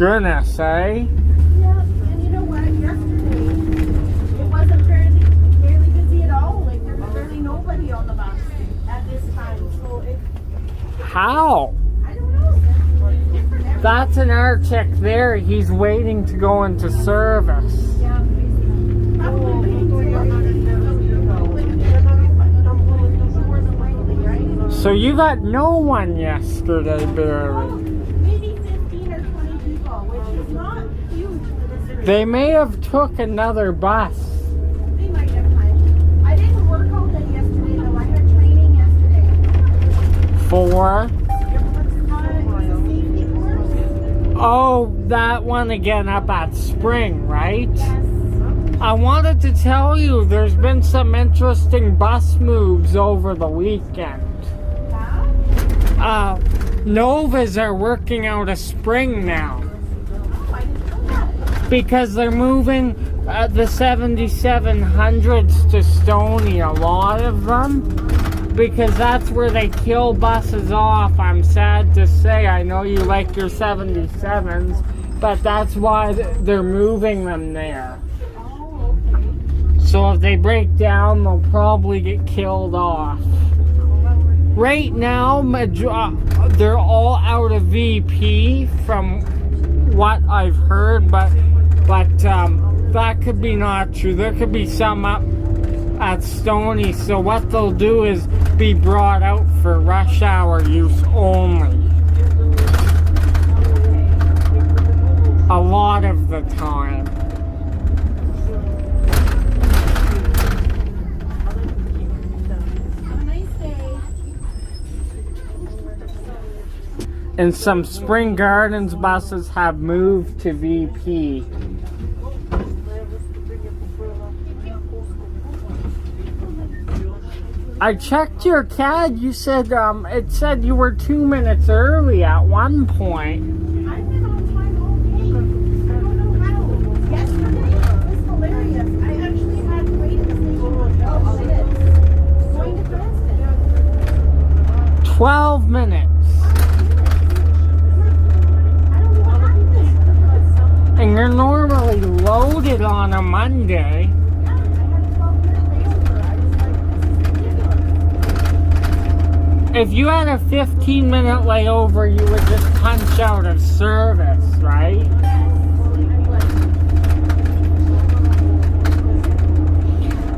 goodness, eh? Yeah, and you know what? Yesterday, it wasn't barely busy at all. Like, there was barely nobody on the bus at this time. So it, How? I don't know. It's different every That's an Arctic there. He's waiting to go into service. Yeah, probably waiting to right? So you got no one yesterday, Barry. Maybe 15 or 20 people, which is not huge for this area. They may have took another bus. They might have time. I didn't work all day yesterday, though. I had training yesterday. For? Safety course? Oh, that one again up at Spring, right? Yes. I wanted to tell you there's been some interesting bus moves over the weekend. Novas are working out of Spring now. Oh, I didn't know that. Because they're moving the 7700s to Stony, a lot of them. Because that's where they kill buses off, I'm sad to say. I know you like your 77s, but that's why they're moving them there. Oh, okay. So if they break down, they'll probably get killed off. Right now, they're all out of VP from what I've heard, but that could be not true. There could be some up at Stony, so what they'll do is be brought out for rush hour use only. A lot of the time. Have a nice day. And some Spring Gardens buses have moved to VP. I checked your CAD. You said it said you were 2 minutes early at one point. I've been on time all day. I don't know how. Yesterday was hilarious. I actually had to wait at the station for 12 minutes. Going to Princeton. 12 minutes. I don't know what happened. And you're normally loaded on a Monday. Yeah, I had a 12-minute layover. I was like, this is ridiculous. If you had a 15-minute layover, you would just punch out of service, right?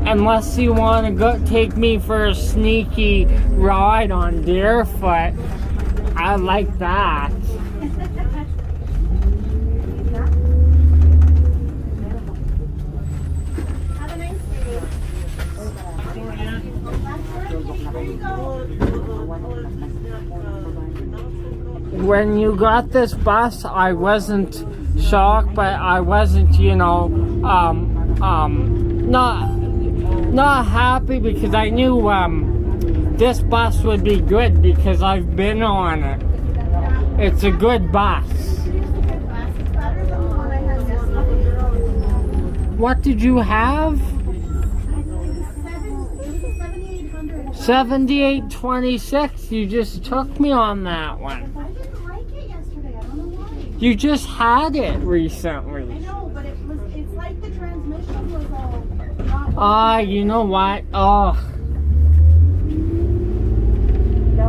Unless you want to go take me for a sneaky ride on Deerfoot. I like that. Have a nice day. There you go. When you got this bus, I wasn't shocked, but I wasn't, not happy because I knew this bus would be good because I've been on it. It's a good bus. What did you have? 7826. You just took me on that one. I didn't like it yesterday. I don't know why. You just had it recently. I know, but it's like the transmission was all not Ah, you know what? Oh, it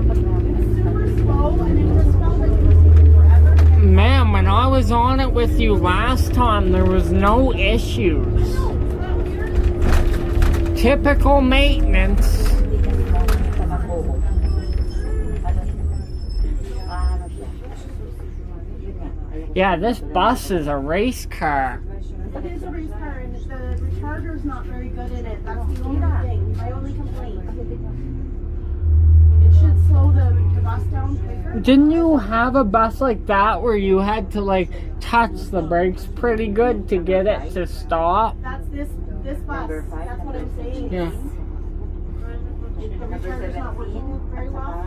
was super slow and it just felt like it was taking forever. man, when I was on it with you last time, there was no issues. No, it's not weird. Typical maintenance. Yeah, this bus is a race car. It is a race car and the recharger's not very good in it. That's the only thing. My only complaint. It should slow the bus down quicker. Didn't you have a bus like that where you had to like touch the brakes pretty good to get it to stop? That's this bus. That's what I'm saying. Yeah. The recharger's not working very well.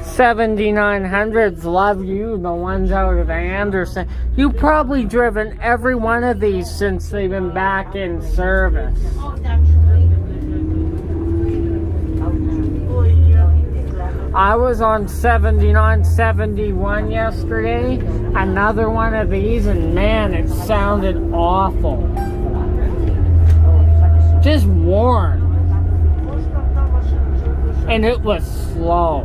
7900s love you, the ones out of Anderson. You've probably driven every one of these since they've been back in service. Oh, definitely. I was on 79, 71 yesterday. Another one of these, and man, it sounded awful. Just warm. And it was slow.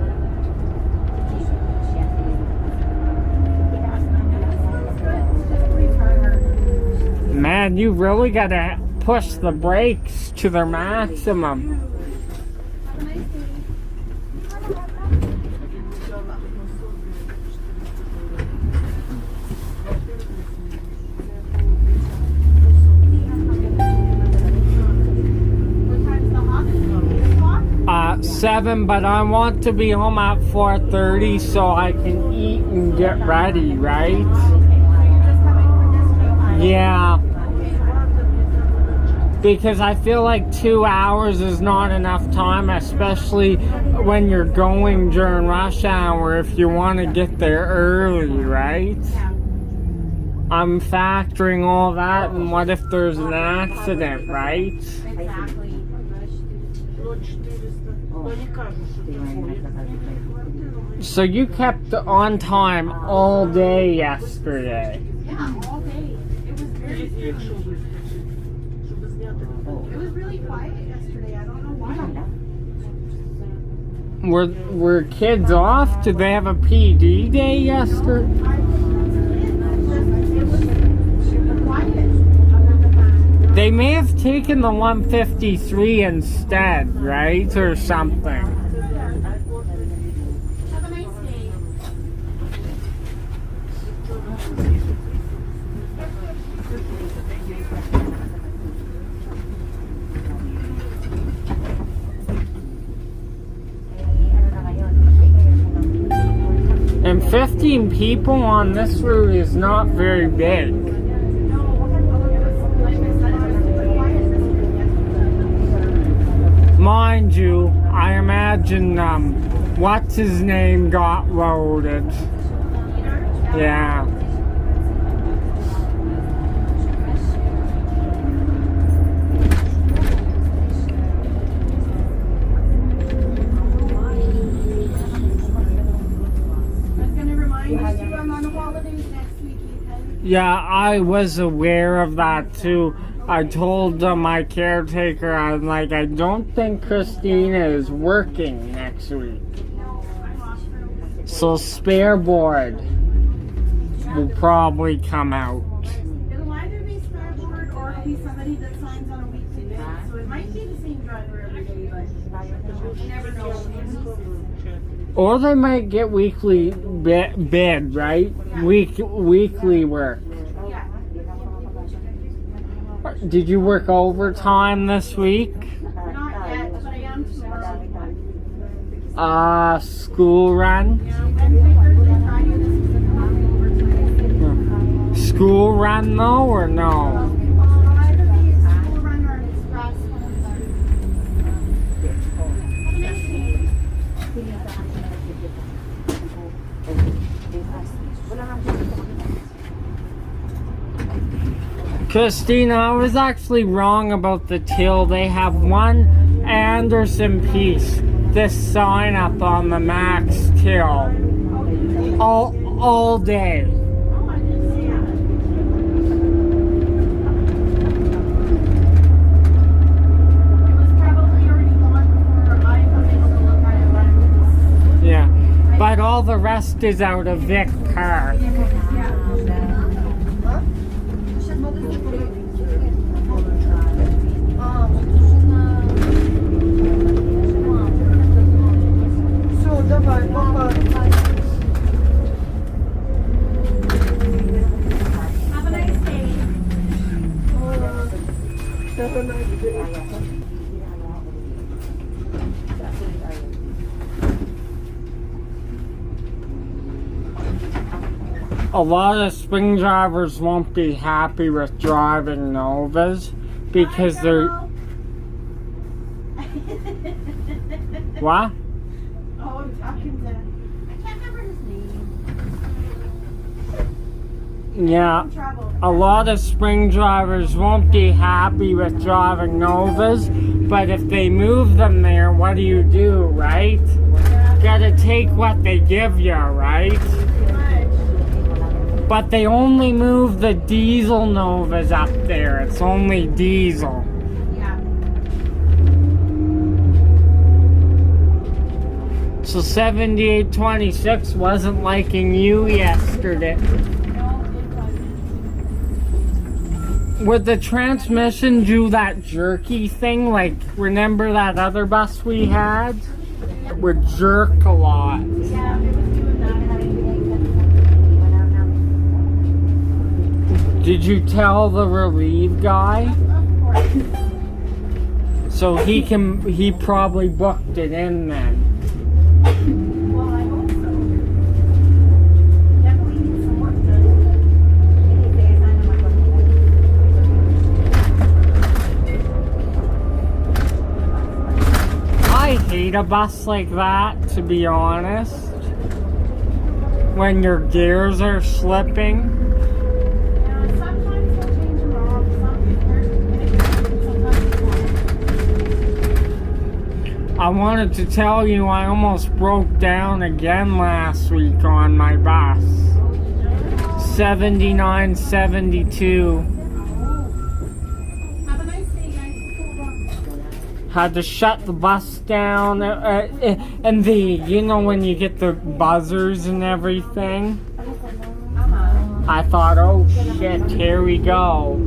Man, you really gotta push the brakes to their maximum. At 7, but I want to be home at 4:30 so I can eat and get ready, right? Yeah. Because I feel like 2 hours is not enough time, especially when you're going during rush hour if you want to get there early, right? I'm factoring all that, and what if there's an accident, right? Exactly. So you kept on time all day yesterday. Yeah, all day. It was very strange. It was really quiet yesterday. I don't know why. Were kids off? Did they have a PD day yesterday? It was quiet. They may have taken the 153 instead, right? Or something. Have a nice day. And 15 people on this route is not very big. Mind you, I imagine, what's his name got loaded. Yeah. Yeah, I was aware of that too. I told my caretaker, I'm like, I don't think Christina is working next week. So spare board will probably come out. It'll either be spare board or it'll be somebody that signs on a weekly basis. So it might be the same driver every day, but you never know. Or they might get weekly bid, right? Weekly work. Yeah. Did you work overtime this week? Not yet, but I am tomorrow. School run? Yeah, Wednesday, Thursday, Friday, this is overtime. School run though, or no? It'll either be a school run or an express. Have a nice day. Christina, I was actually wrong about the till. They have one Anderson piece, this sign up on the Max till. All day. Oh, I didn't see that. It was probably already gone before I was able to look at it. Yeah. But all the rest is out of Vic car. Have a nice day. A lot of spring drivers won't be happy with driving Novas because they're... What? Oh, I'm talking to... I can't remember his name. Yeah, a lot of spring drivers won't be happy with driving Novas, but if they move them there, what do you do, right? gotta take what they give you, right? Pretty much. But they only move the diesel Novas up there. It's only diesel. Yeah. So 7826 wasn't liking you yesterday. No, it wasn't. Would the transmission do that jerky thing? Like, remember that other bus we had? It would jerk a lot. Yeah, it was doing that. Did you tell the relieve guy? Of course. So he probably booked it in then. Well, I hope so. Definitely need some work done. I hate a bus like that, to be honest. When your gears are slipping. Yeah, sometimes they'll change them wrong. Sometimes I wanted to tell you I almost broke down again last week on my bus. 7972. Have a nice day, guys. Had to shut the bus down, and you know when you get the buzzers and everything, I thought, oh shit, here we go.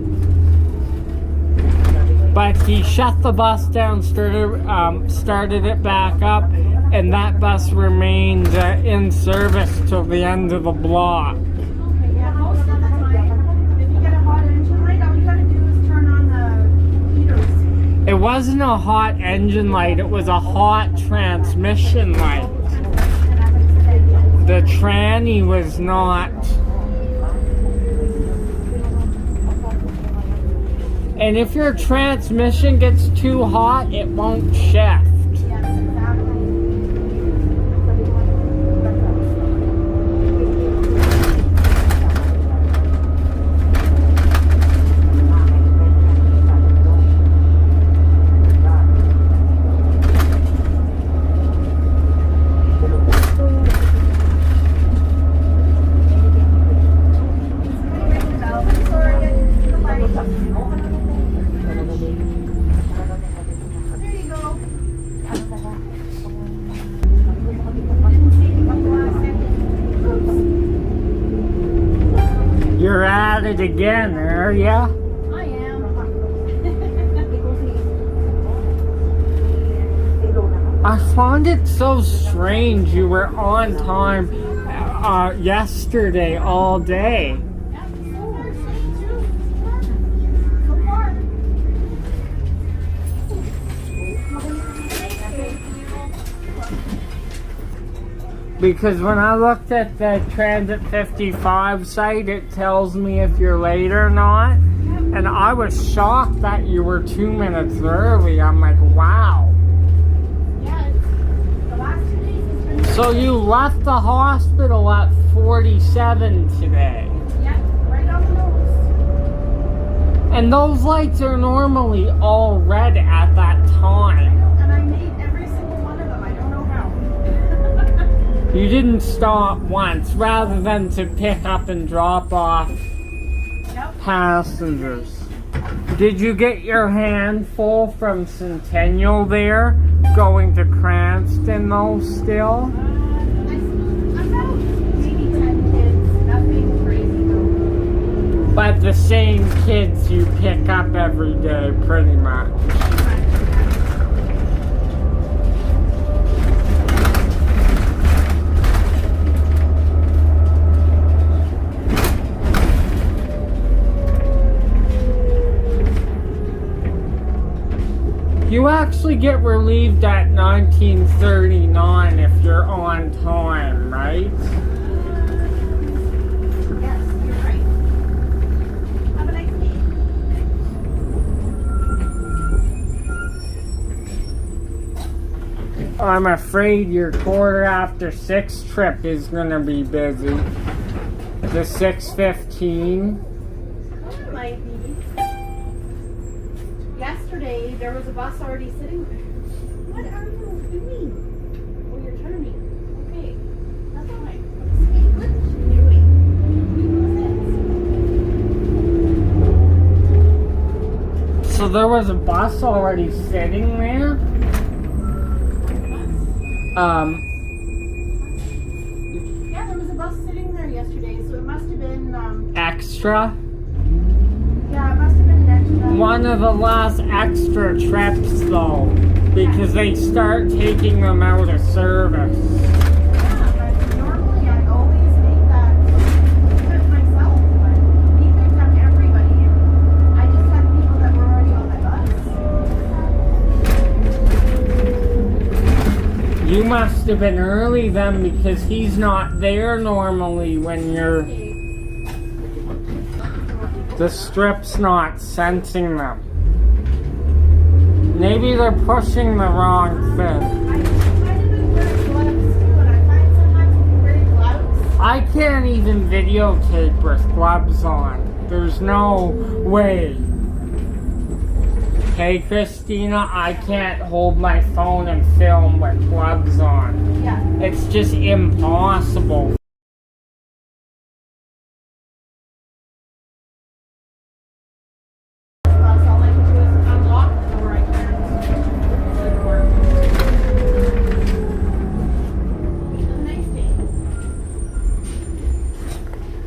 But he shut the bus down, started it back up, and that bus remained in service till the end of the block. Yeah, most of the time, if you get a hot engine light, all you gotta do is turn on the heaters. It wasn't a hot engine light, it was a hot transmission light. The tranny was not. And if your transmission gets too hot, it won't shift. Yes, exactly. Somebody ring the bell. I'm sorry, I didn't see the light. There you go. Didn't see it come the last second. You're at it again, are ya? Oops. I am. I found it so strange you were on time yesterday all day. Yeah, so far, same too. So far. Because when I looked at the Transit 55 site, it tells me if you're late or not. And I was shocked that you were 2 minutes early. I'm like, wow. Yeah, the last 2 days has been. So you left the hospital at 47 today. Yeah, right on the nose. And those lights are normally all red at that I time. know, and I made every single one of them. I don't know how. You didn't stop once, rather than to pick up and drop off Yep. passengers. Did you get your handful from Centennial there, going to Cranston though still? About maybe 10 kids. Nothing crazy though. But the same kids you pick up every day, pretty much. You actually get relieved at 1939 if you're on time, right? Yes, you're right. Have a nice day. I'm afraid your 6:15 trip is gonna be busy. The 6:15. It might be. Yesterday, there was a bus already sitting there. What are you doing? Oh, you're turning. So there was a bus already sitting there? Yeah, there was a bus sitting there yesterday, so it must have been, Extra? yeah, it must have been an extra. One of the last extra trips though, because they start taking them out of service. Yeah, but normally I always make that trip myself, but he picked up everybody. I just had people that were already on my bus. You must have been early then because he's not there normally when you're... The strip's not sensing them. Maybe they're pushing the wrong thing. I might have been wearing gloves too, and I find sometimes when you're wearing gloves, I can't even videotape with gloves on. There's no way. Hey Christina, I can't hold my phone and film with gloves on. yeah. It's just impossible. Gloves, all I can do is unlock the door. I can't close the door. Have a nice day.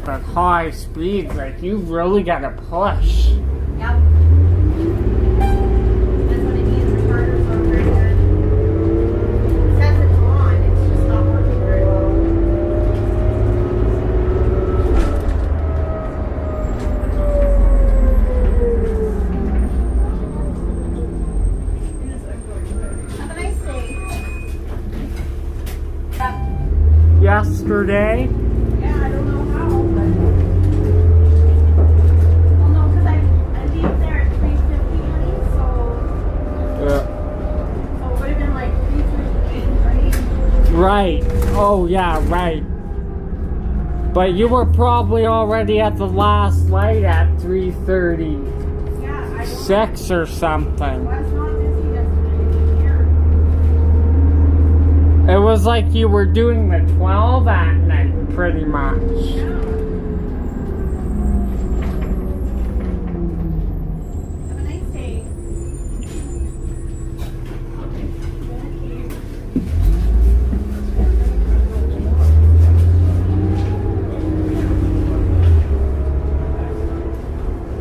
But high speed, like you really gotta push. Yep. That's what it means. Recorders are very good. It says it's on, it's just not working very well. Have a nice day. Yesterday, Yeah, I don't know how, but. Well, no, because I leave there at 3:50, honey, so. So it would have been like 3:58, right? right. Oh yeah, right. But you were probably already at the last light at 3:36 Yeah, I or something. was not busy yesterday here. It was like you were doing the 12 at night, pretty much. Yeah. Have a nice day.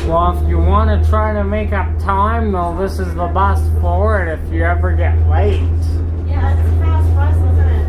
Well, if you want to try to make up time, though, this is the bus for it if you ever get late. Yeah, it's a fast bus, isn't it?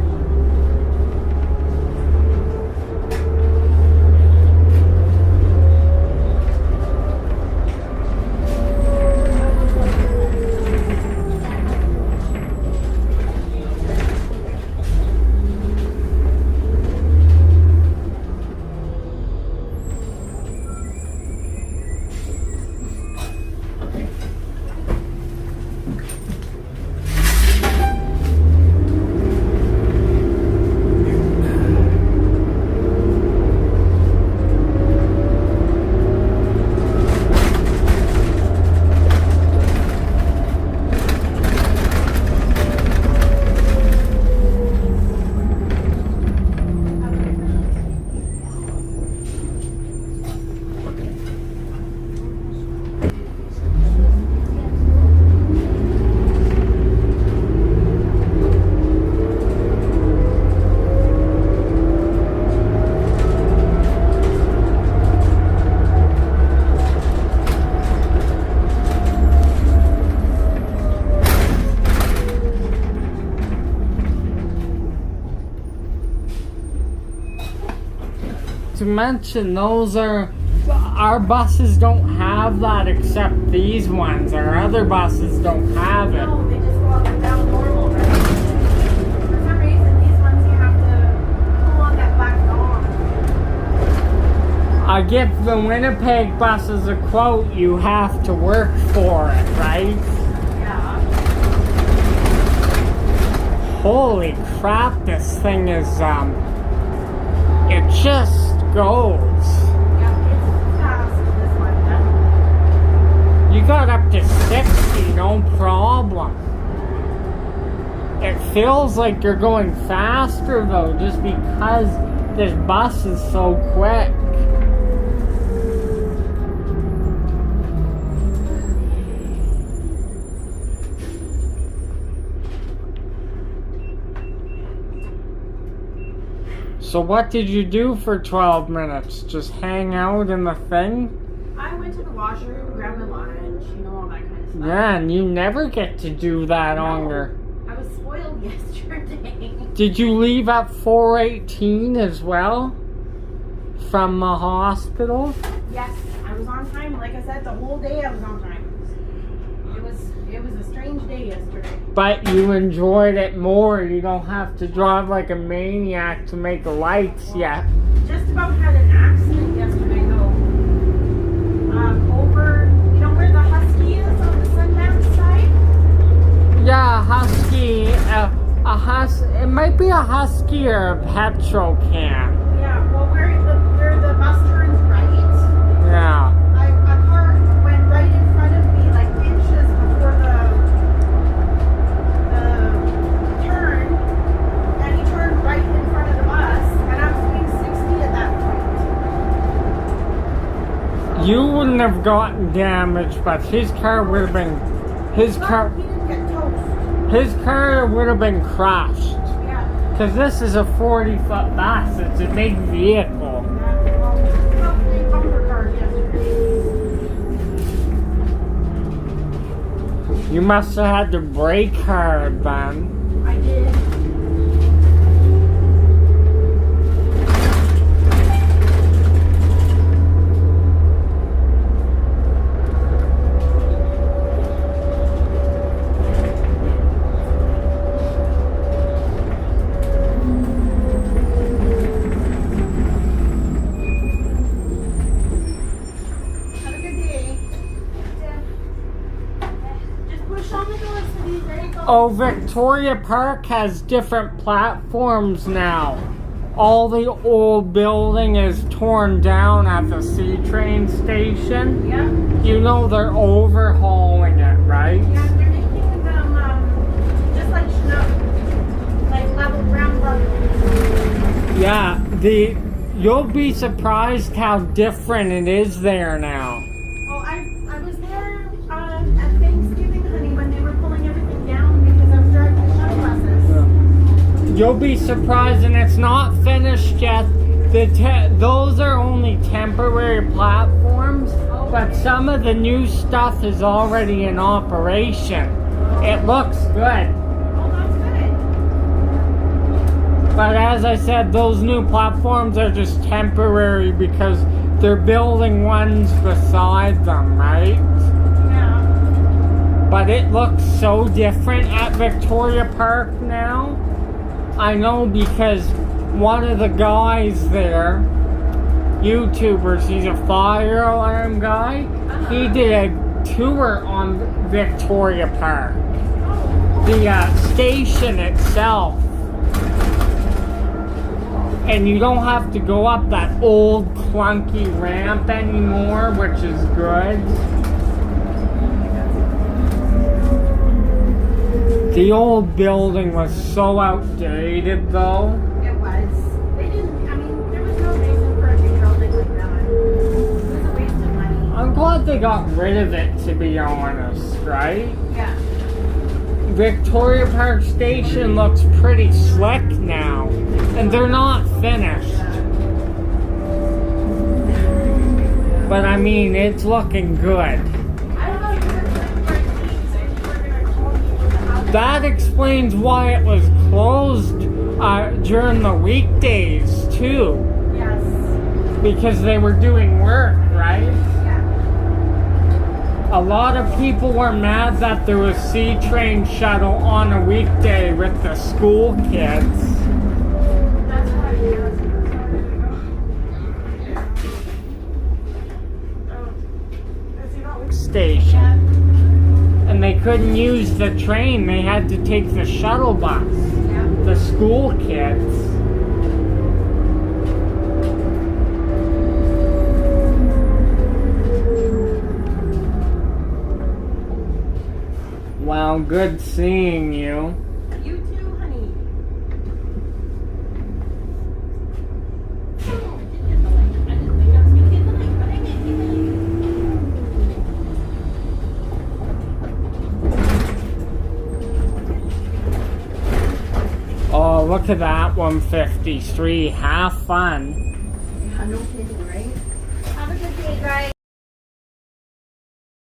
To mention, those are... Our buses don't have that except these ones. Our other buses don't have it. No, they just go up and down normal, right? For some reason, these ones you have to pull on that black dog. I give the Winnipeg buses a quote, you have to work for it, right? Yeah. Holy crap, this thing is, it just goes. Yeah, it's fast, this one, yeah. You got up to 60, no problem. It feels like you're going faster though, just because this bus is so quick. So what did you do for 12 minutes? Just hang out in the thing? I went to the washroom, grabbed my lunch, you know, all that kind of stuff. Yeah, and you never get to do that on your... I was spoiled yesterday. Did you leave at 4:18 as well? From the hospital? Yes, I was on time. Like I said, the whole day I was on time. It was a strange day yesterday. But you enjoyed it more. You don't have to drive like a maniac to make lights yet. Just about had an accident yesterday though. Over, you know where the Husky is on the Sundance side? Yeah, Husky. It might be a Husky or a petrol can. Yeah, well where the bus turns right. Yeah. A car went right in front of me, like inches before the turn, and he turned right in front of the bus, and I was doing 60 at that point. You wouldn't have gotten damaged, but his car would have been. He didn't get toast. His car would have been crushed. Yeah. Because this is a 40-foot bus. It's a big vehicle. Bumper cars yesterday. You must have had to brake hard then. I did. Have a good day. Just push on the doors to these. There you go. Oh, Victoria Park has different platforms now. All the old building is torn down at the C train station. Yeah. You know they're overhauling it, right? Yeah, they're making them just like Chinook, like level ground level. Yeah, you'll be surprised how different it is there now. Oh, I was there at Thanksgiving, honey, when they were pulling everything down because I was driving the shuttle buses. You'll be surprised, and it's not finished yet. Those are only temporary platforms, but some of the new stuff is already in operation. It looks good. Oh, that's good. But as I said, those new platforms are just temporary because they're building ones beside them, right? Yeah. But it looks so different at Victoria Park now. I know because one of the guys there, YouTubers, he's a fire alarm guy. He did a tour on Victoria Park. The station itself. And you don't have to go up that old clunky ramp anymore, which is good. The old building was so outdated though. It was. They didn't, I mean, there was no reason for a new building like that. It was a waste of money. I'm glad they got rid of it, to be honest, right? Yeah. Victoria Park Station looks pretty slick now. And they're not finished. But I mean, it's looking good. That explains why it was closed during the weekdays too. Yes. Because they were doing work, right? Yeah. A lot of people were mad that there was C-Train shuttle on a weekday with the school kids. That's why it was. Station. And they couldn't use the train. They had to take the shuttle bus. Yeah. The school kids. Well, good seeing you. You too, honey. Oh, I did get the light. I didn't think I was going to get the light, but I did get the light. Oh, Wow, look at that 153. Have fun. Yeah, no kidding, right? Have a good day, guys.